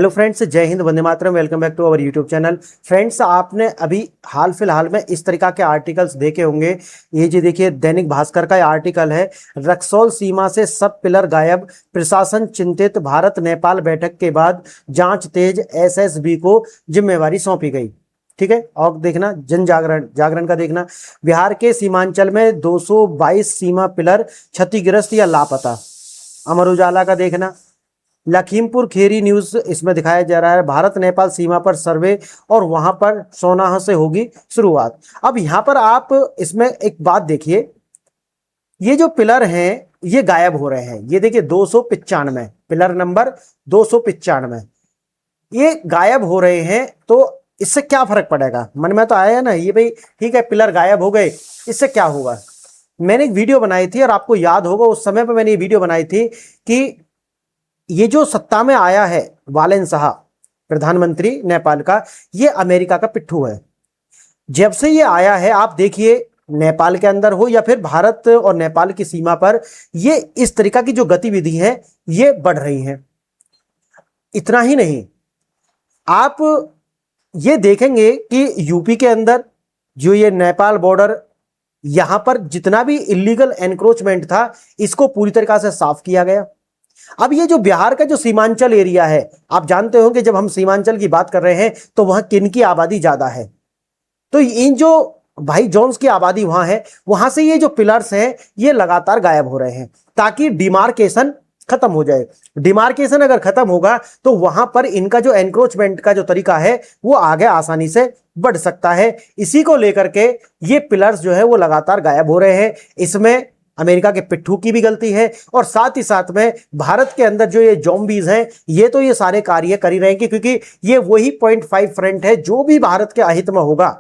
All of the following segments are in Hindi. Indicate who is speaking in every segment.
Speaker 1: हेलो फ्रेंड्स, जय हिंद, वंदे मातरम। Welcome back to our YouTube channel. Friends, आपने अभी हाल फिलहाल में इस तरीका के आर्टिकल्स देखे होंगे। ये जी देखिए, दैनिक भास्कर का ये आर्टिकल है, रक्सौल सीमा से सब पिलर गायब, प्रशासन चिंतित, भारत नेपाल बैठक के बाद जांच तेज, एसएसबी को जिम्मेवारी सौंपी गई। ठीक है, और देखना जन जागरण का देखना, बिहार के सीमांचल में 222 सीमा पिलर क्षतिग्रस्त या लापता। अमर उजाला का देखना, लखीमपुर खेरी न्यूज इसमें दिखाया जा रहा है, भारत नेपाल सीमा पर सर्वे और वहां पर सोनाह से होगी शुरुआत। अब यहां पर आप इसमें एक बात देखिए, ये जो पिलर हैं ये गायब हो रहे हैं। ये देखिए 295 पिलर नंबर 295 ये गायब हो रहे हैं। तो इससे क्या फर्क पड़ेगा? मन में तो आया ना ये भाई, ठीक है पिलर गायब हो गए, इससे क्या होगा। मैंने एक वीडियो बनाई थी और आपको याद होगा उस समय पर मैंने ये वीडियो बनाई थी कि ये जो सत्ता में आया है वालेन शाह, प्रधानमंत्री नेपाल का, ये अमेरिका का पिट्ठू है। जब से ये आया है आप देखिए, नेपाल के अंदर हो या फिर भारत और नेपाल की सीमा पर, ये इस तरीका की जो गतिविधि है ये बढ़ रही है। इतना ही नहीं, आप ये देखेंगे कि यूपी के अंदर जो ये नेपाल बॉर्डर, यहां पर जितना भी इलीगल एनक्रोचमेंट था इसको पूरी तरीका से साफ किया गया। अब ये जो बिहार का जो सीमांचल एरिया है, आप जानते हो कि जब हम सीमांचल की बात कर रहे हैं तो वहां किन की आबादी ज्यादा है, तो इन जो भाई जोन्स की आबादी वहां है, वहां से ये जो पिलर्स हैं ये लगातार गायब हो रहे हैं ताकि डिमार्केशन खत्म हो जाए। डिमार्केशन अगर खत्म होगा तो वहां पर इनका जो एनक्रोचमेंट का जो तरीका है वो आगे आसानी से बढ़ सकता है। इसी को लेकर के ये पिलर्स जो है वो लगातार गायब हो रहे हैं। इसमें अमेरिका के पिट्ठू की भी गलती है और साथ ही साथ में भारत के अंदर जो ये ज़ॉम्बीज हैं ये तो ये सारे कार्य कर ही रहे हैं, क्योंकि ये वही 0.5 फ्रंट है जो भी भारत के अहित में होगा।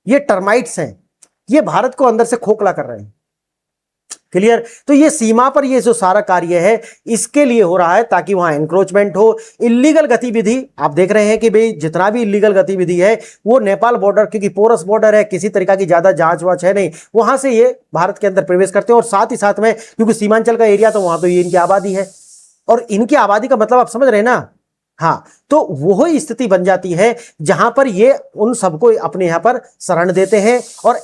Speaker 1: ये टर्माइट्स हैं, ये भारत को अंदर से खोखला कर रहे हैं। क्लियर? तो ये सीमा पर ये जो सारा कार्य है इसके लिए हो रहा है ताकि वहां एनक्रोचमेंट हो। इलीगल गतिविधि आप देख रहे हैं कि भाई जितना भी इलीगल गतिविधि है वो नेपाल बॉर्डर, क्योंकि पोरस बॉर्डर है, किसी तरीका की ज्यादा जांच वाच है नहीं, वहां से ये भारत के अंदर प्रवेश करते हैं। और साथ ही साथ में क्योंकि सीमांचल का एरिया, तो वहां तो ये इनकी आबादी है, और इनकी आबादी का मतलब आप समझ रहे हैं ना। हाँ, तो वही स्थिति बन जाती है जहां पर ये उन सबको अपने यहां पर शरण देते हैं। और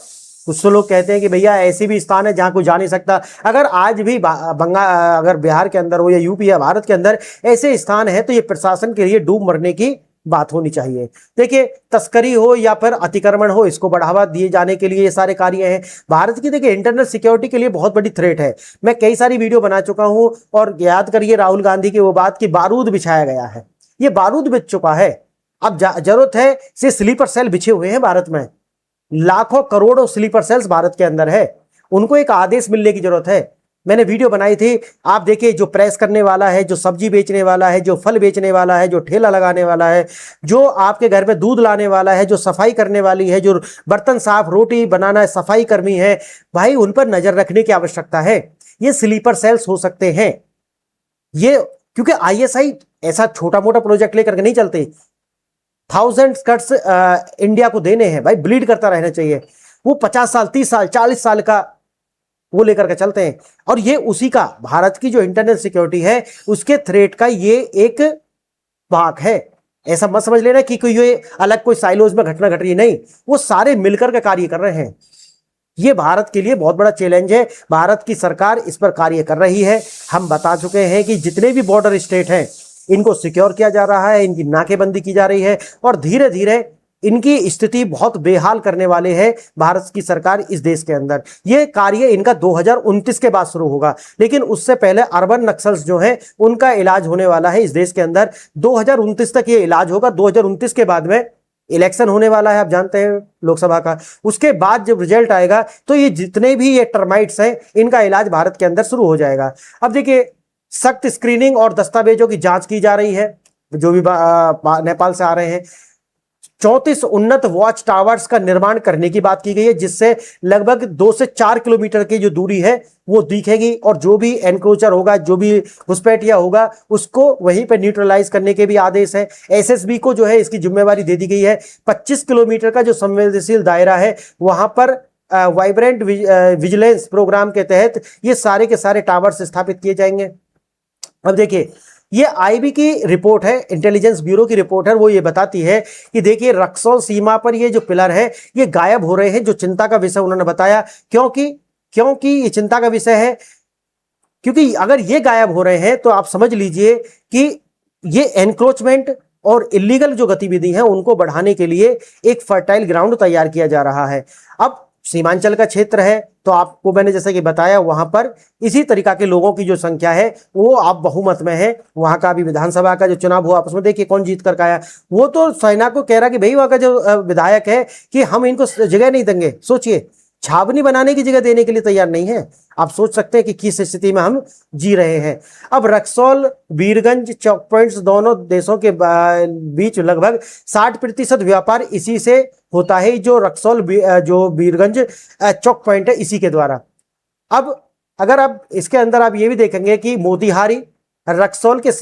Speaker 1: कुछ तो लोग कहते हैं कि भैया ऐसी भी स्थान है जहां कोई जा नहीं सकता। अगर आज भी अगर बिहार के अंदर हो या यूपी या भारत के अंदर ऐसे स्थान है तो ये प्रशासन के लिए डूब मरने की बात होनी चाहिए। देखिए, तस्करी हो या फिर अतिक्रमण हो, इसको बढ़ावा दिए जाने के लिए ये सारे कार्य हैं। भारत की देखिए इंटरनल सिक्योरिटी के लिए बहुत बड़ी थ्रेट है। मैं कई सारी वीडियो बना चुका हूं, और याद करिए राहुल गांधी की वो बात कि बारूद बिछाया गया है, ये बारूद बिछ चुका है। अब जरूरत है से स्लीपर सेल बिछे हुए हैं भारत में, लाखों करोड़ों स्लीपर सेल्स भारत के अंदर है, उनको एक आदेश मिलने की जरूरत है। मैंने वीडियो बनाई थी, आप देखिए, जो प्रेस करने वाला है, जो सब्जी बेचने वाला है, जो फल बेचने वाला है, जो ठेला लगाने वाला है, जो आपके घर में दूध लाने वाला है, जो सफाई करने वाली है, जो बर्तन साफ रोटी बनाना सफाई कर्मी है, भाई उन पर नजर रखने की आवश्यकता है। ये स्लीपर सेल्स हो सकते हैं ये, क्योंकि आईएसआई ऐसा छोटा मोटा प्रोजेक्ट लेकर के नहीं चलते। 1000 कट्स इंडिया को देने हैं भाई, ब्लीड करता रहना चाहिए। वो 50 साल 30 साल 40 साल का वो लेकर के चलते हैं, और ये उसी का भारत की जो इंटरनल सिक्योरिटी है उसके थ्रेट का ये एक भाग है। ऐसा मत समझ लेना कि कोई ये अलग कोई साइलोज में घटना घट रही है, नहीं, वो सारे मिलकर के कार्य कर रहे हैं। ये भारत के लिए बहुत बड़ा चैलेंज है, भारत की सरकार इस पर कार्य कर रही है। हम बता चुके हैं कि जितने भी बॉर्डर स्टेट हैं इनको सिक्योर किया जा रहा है, इनकी नाकेबंदी की जा रही है, और धीरे धीरे इनकी स्थिति बहुत बेहाल करने वाले है भारत की सरकार इस देश के अंदर। ये कार्य इनका 2029 के बाद शुरू होगा, लेकिन उससे पहले अर्बन नक्सल्स जो हैं उनका इलाज होने वाला है इस देश के अंदर। 2029 तक ये इलाज होगा। 2029 के बाद में इलेक्शन होने वाला है, आप जानते हैं, लोकसभा का। उसके बाद जब रिजल्ट आएगा तो ये जितने भी ये टर्माइट्स हैं इनका इलाज भारत के अंदर शुरू हो जाएगा। अब देखिए, सख्त स्क्रीनिंग और दस्तावेजों की जांच की जा रही है जो भी नेपाल से आ रहे हैं। 34 उन्नत वॉच टावर्स का निर्माण करने की बात की गई है, जिससे लगभग 2 से 4 किलोमीटर की जो दूरी है वो दिखेगी, और जो भी एनक्रोचर होगा, जो भी घुसपैठिया होगा, उसको वहीं पे न्यूट्रलाइज करने के भी आदेश है। एसएसबी को जो है इसकी जिम्मेवारी दे दी गई है। 25 किलोमीटर का जो संवेदनशील दायरा है वहां पर वाइब्रेंट विजिलेंस प्रोग्राम के तहत ये सारे के सारे टावर्स स्थापित किए जाएंगे। अब देखिए, ये आईबी की रिपोर्ट है, इंटेलिजेंस ब्यूरो की रिपोर्ट है, वो ये बताती है कि देखिए रक्सौल सीमा पर ये जो पिलर है ये गायब हो रहे हैं, जो चिंता का विषय उन्होंने बताया। क्योंकि क्योंकि ये चिंता का विषय है, क्योंकि अगर ये गायब हो रहे हैं तो आप समझ लीजिए कि ये एनक्रोचमेंट और इलीगल जो गतिविधि है उनको बढ़ाने के लिए एक फर्टाइल ग्राउंड तैयार किया जा रहा है। अब सीमांचल का क्षेत्र है तो आपको मैंने जैसे कि बताया वहां पर इसी तरीका के लोगों की जो संख्या है वो आप बहुमत में है। वहां का अभी विधानसभा का जो चुनाव हुआ आपस में देखिए कौन जीत कर आया, वो तो सेना को कह रहा कि भाई वहां का जो विधायक है कि हम इनको जगह नहीं देंगे। सोचिए, छावनी बनाने की जगह देने के लिए तैयार नहीं है। आप सोच सकते हैं कि किस स्थिति में हम जी रहे हैं। अब रक्सौल वीरगंज चौक पॉइंट्स दोनों देशों के बीच लगभग 60% व्यापार इसी से होता है। जो रक्सौल जो वीरगंज चौक पॉइंट है इसी के द्वारा। अब अगर आप इसके अंदर आप ये भी देखेंगे कि मोतिहारी रक्सौल के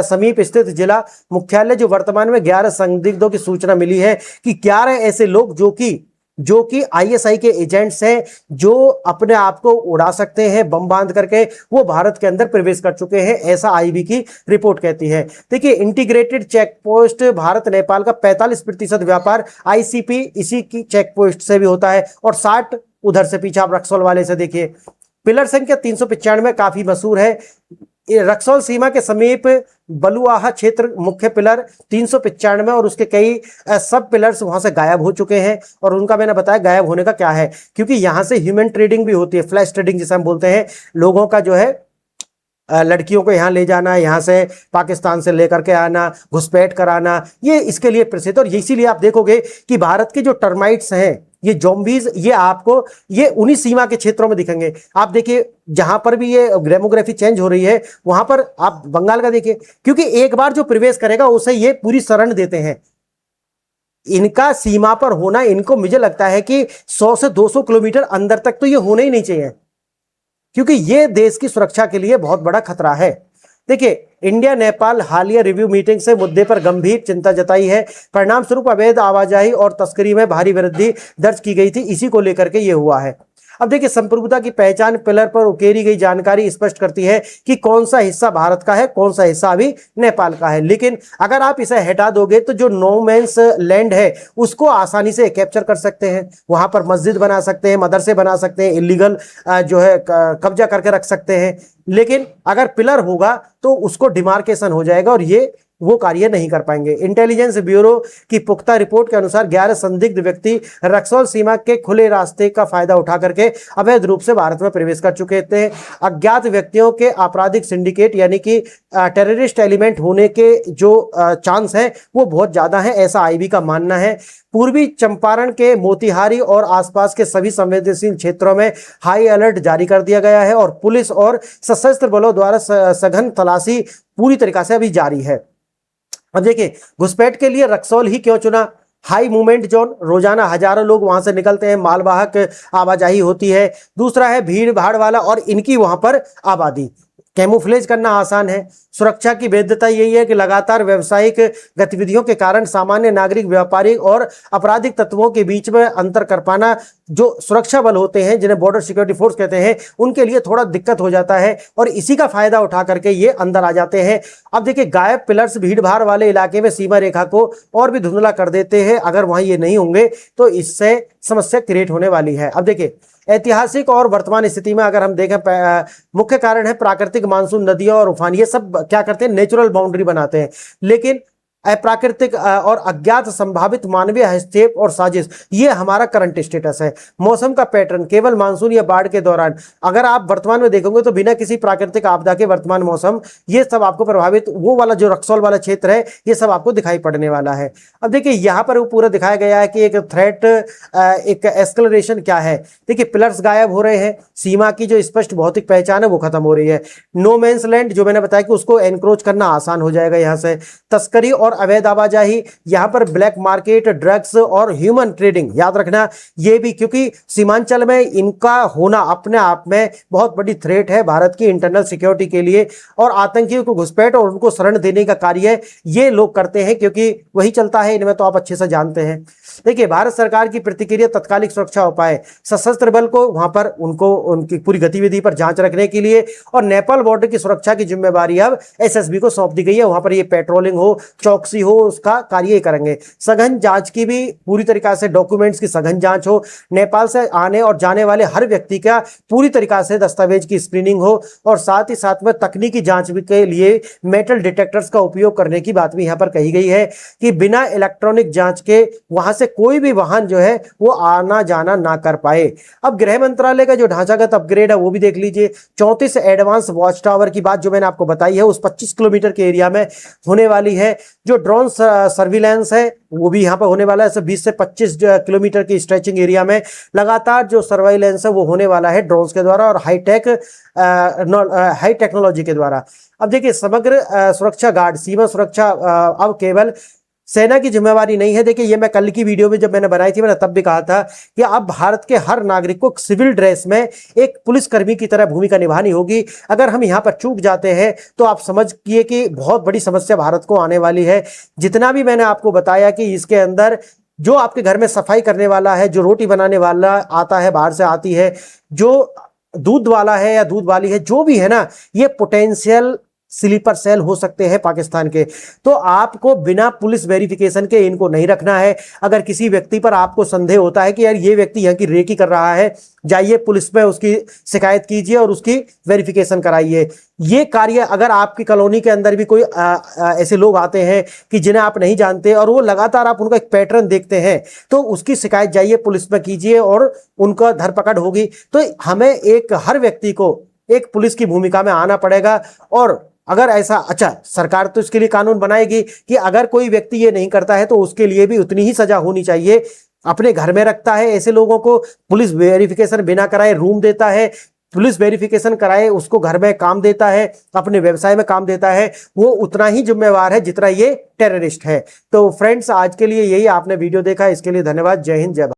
Speaker 1: समीप स्थित जिला मुख्यालय जो वर्तमान में 11 संदिग्धों की सूचना मिली है कि 11 ऐसे लोग जो कि आईएसआई के एजेंट्स हैं, जो अपने आप को उड़ा सकते हैं बम बांध करके, वो भारत के अंदर प्रवेश कर चुके हैं, ऐसा आईबी की रिपोर्ट कहती है। देखिए integrated check post Bharat Nepal का 45% व्यापार आईसीपी इसी की चेक पोस्ट से भी होता है और 60 उधर से पीछे आप रक्सौल वाले से देखिए। पिलर संख्या 395 काफी मशहूर है। रक्सौल सीमा के समीप बलुआहा क्षेत्र मुख्य पिलर 395 और उसके कई सब पिलर्स वहां से गायब हो चुके हैं। और उनका मैंने बताया गायब होने का क्या है, क्योंकि यहां से ह्यूमन ट्रेडिंग भी होती है, फ्लैश ट्रेडिंग जिसे हम बोलते हैं। लोगों का जो है लड़कियों को यहाँ ले जाना, यहाँ से पाकिस्तान से लेकर के आना, घुसपैठ कराना, ये इसके लिए प्रसिद्ध। और इसीलिए आप देखोगे कि भारत के जो टर्माइट्स हैं, ये ज़ॉम्बीज, ये आपको ये उन्हीं सीमा के क्षेत्रों में दिखेंगे। आप देखिए जहां पर भी ये डेमोग्राफी चेंज हो रही है वहां पर आप बंगाल का देखिए, क्योंकि एक बार जो प्रवेश करेगा उसे ये पूरी शरण देते हैं। इनका सीमा पर होना, इनको मुझे लगता है कि 100 से 200 किलोमीटर अंदर तक तो ये होना ही नहीं चाहिए, क्योंकि ये देश की सुरक्षा के लिए बहुत बड़ा खतरा है। देखिए इंडिया नेपाल हालिया रिव्यू मीटिंग से मुद्दे पर गंभीर चिंता जताई है। परिणाम स्वरूप अवैध आवाजाही और तस्करी में भारी वृद्धि दर्ज की गई थी, इसी को लेकर के ये हुआ है। अब देखिए संप्रभुता की पहचान पिलर पर उकेरी गई जानकारी स्पष्ट करती है कि कौन सा हिस्सा भारत का है, कौन सा हिस्सा अभी नेपाल का है। लेकिन अगर आप इसे हटा दोगे तो जो नो मैंस लैंड है उसको आसानी से कैप्चर कर सकते हैं। वहां पर मस्जिद बना सकते हैं, मदरसे बना सकते हैं, इलीगल जो है कब्जा करके रख सकते हैं। लेकिन अगर पिलर होगा तो उसको डिमार्केशन हो जाएगा और ये वो कार्य नहीं कर पाएंगे। इंटेलिजेंस ब्यूरो की पुख्ता रिपोर्ट के अनुसार 11 संदिग्ध व्यक्ति रक्सौल सीमा के खुले रास्ते का फायदा उठा करके अवैध रूप से भारत में प्रवेश कर चुके थे। अज्ञात व्यक्तियों के आपराधिक सिंडिकेट यानी कि टेररिस्ट एलिमेंट होने के जो चांस है वो बहुत ज्यादा है, ऐसा आईबी का मानना है। पूर्वी चंपारण के मोतिहारी और आसपास के सभी संवेदनशील क्षेत्रों में हाई अलर्ट जारी कर दिया गया है और पुलिस और सशस्त्र बलों द्वारा सघन तलाशी पूरी तरीके से अभी जारी है। अब देखिए घुसपैठ के लिए रक्सौल ही क्यों चुना? हाई मूवमेंट जोन, रोजाना हजारों लोग वहां से निकलते हैं, मालवाहक आवाजाही होती है। दूसरा है भीड़ भाड़ वाला और इनकी वहां पर आबादी, कैमोफ्लेज करना आसान है। सुरक्षा की वैधता यही है कि लगातार व्यावसायिक गतिविधियों के कारण सामान्य नागरिक, व्यापारी और आपराधिक तत्वों के बीच में अंतर कर पाना जो सुरक्षा बल होते हैं, जिन्हें बॉर्डर सिक्योरिटी फोर्स कहते हैं, उनके लिए थोड़ा दिक्कत हो जाता है और इसी का फायदा उठा करके ये अंदर आ जाते हैं। अब देखिए गायब पिलर्स भीड़ भाड़ वाले इलाके में सीमा रेखा को और भी धुंधला कर देते हैं। अगर वहां ये नहीं होंगे तो इससे समस्या क्रिएट होने वाली है। अब देखिए ऐतिहासिक और वर्तमान स्थिति में अगर हम देखें, मुख्य कारण है प्राकृतिक मानसून, नदियां और उफान, ये सब क्या करते हैं, नेचुरल बाउंड्री बनाते हैं। लेकिन अप्राकृतिक और अज्ञात संभावित मानवीय हस्तक्षेप और साजिश, ये हमारा करंट स्टेटस है। मौसम का पैटर्न केवल मानसून या बाढ़ के दौरान, अगर आप वर्तमान में देखोगे तो बिना किसी प्राकृतिक आपदा के वर्तमान मौसम, ये सब आपको प्रभावित, वो वाला जो रक्सौल वाला क्षेत्र है ये सब आपको दिखाई पड़ने वाला है। अब देखिए यहाँ पर वो पूरा दिखाया गया है कि एक थ्रेट, एक एस्केलेरेशन क्या है। देखिए पिलर्स गायब हो रहे हैं, सीमा की जो स्पष्ट भौतिक पहचान है वो खत्म हो रही है। नो मैंस लैंड जो मैंने बताया कि उसको एनक्रोच करना आसान हो जाएगा यहाँ से। तस्करी और अवैध आवाजाही, यहाँ पर ब्लैक मार्केट, ड्रग्स और ह्यूमन ट्रेडिंग, याद रखना ये भी, क्योंकि सीमांचल में इनका होना अपने आप में बहुत बड़ी थ्रेट है भारत की इंटरनल सिक्योरिटी के लिए। और आतंकियों को घुसपैठ और उनको शरण देने का कार्य ये लोग करते हैं, क्योंकि वही चलता है इनमें, तो आप अच्छे से जानते हैं। देखिए, भारत सरकार की प्रतिक्रिया, तत्कालिक सुरक्षा उपाय, सशस्त्र बल को वहां पर उनकी पूरी गतिविधि पर जांच रखने के लिए, और नेपाल बॉर्डर की सुरक्षा की जिम्मेवारी अब एसएसबी को सौंप दी गई है। वहां पर ये पेट्रोलिंग हो, चौकसी हो, उसका कार्य करेंगे। सघन जांच की भी पूरी तरीका से, डॉक्यूमेंट्स की सघन जांच हो, नेपाल से आने और जाने वाले हर व्यक्ति का पूरी तरीका से दस्तावेज की स्क्रीनिंग हो, और साथ ही साथ में तकनीकी जांच के लिए मेटल डिटेक्टर्स का उपयोग करने की बात भी यहां पर कही गई है, कि बिना इलेक्ट्रॉनिक जांच के वहां से कोई भी वाहन जो है वो आना जाना ना कर पाए। अब गृह मंत्रालय का जो ढांचागत अपग्रेड है वो भी देख लीजिए। 34 एडवांस वॉच टावर की बात जो मैंने आपको बताई है, उस 25 किलोमीटर के एरिया में होने वाली है। जो ड्रोन सर्विलेंस है वो भी यहाँ पर होने वाला है। 20 से 25 किलोमीटर की स्ट्रेचिंग एरिया में लगातार जो सर्वाइलेंस है वो होने वाला है ड्रोन्स के द्वारा और हाई टेक्नोलॉजी के द्वारा। अब देखिए, समग्र सुरक्षा गार्ड, सीमा सुरक्षा अब केवल सेना की जिम्मेवारी नहीं है। देखिए, ये मैं कल की वीडियो में जब मैंने बनाई थी, मैंने तब भी कहा था कि अब भारत के हर नागरिक को सिविल ड्रेस में एक पुलिसकर्मी की तरह भूमिका निभानी होगी। अगर हम यहाँ पर चूक जाते हैं तो आप समझिए कि बहुत बड़ी समस्या भारत को आने वाली है। जितना भी मैंने आपको बताया कि इसके अंदर जो आपके घर में सफाई करने वाला है, जो रोटी बनाने वाला आता है, बाहर से आती है, जो दूध वाला है या दूध वाली है, जो भी है ना, ये पोटेंशियल स्लीपर सेल हो सकते हैं पाकिस्तान के। तो आपको बिना पुलिस वेरिफिकेशन के इनको नहीं रखना है। अगर किसी व्यक्ति पर आपको संदेह होता है कि यार ये व्यक्ति यहाँ की रेकी कर रहा है, जाइए पुलिस में उसकी शिकायत कीजिए और उसकी वेरिफिकेशन कराइए। ये कार्य अगर आपकी कॉलोनी के अंदर भी कोई ऐसे लोग आते हैं कि जिन्हें आप नहीं जानते और वो लगातार आप उनका एक पैटर्न देखते हैं, तो उसकी शिकायत जाइए पुलिस में कीजिए और उनका धरपकड़ होगी। तो हमें हर व्यक्ति को एक पुलिस की भूमिका में आना पड़ेगा। और अगर ऐसा, अच्छा, सरकार तो इसके लिए कानून बनाएगी कि अगर कोई व्यक्ति ये नहीं करता है तो उसके लिए भी उतनी ही सजा होनी चाहिए। अपने घर में रखता है ऐसे लोगों को, पुलिस वेरिफिकेशन बिना कराए रूम देता है, पुलिस वेरिफिकेशन कराए उसको घर में काम देता है, अपने व्यवसाय में काम देता है, वो उतना ही जिम्मेवार है जितना ये टेररिस्ट है। तो फ्रेंड्स, आज के लिए यही, आपने वीडियो देखा, इसके लिए धन्यवाद। जय हिंद, जय भारत।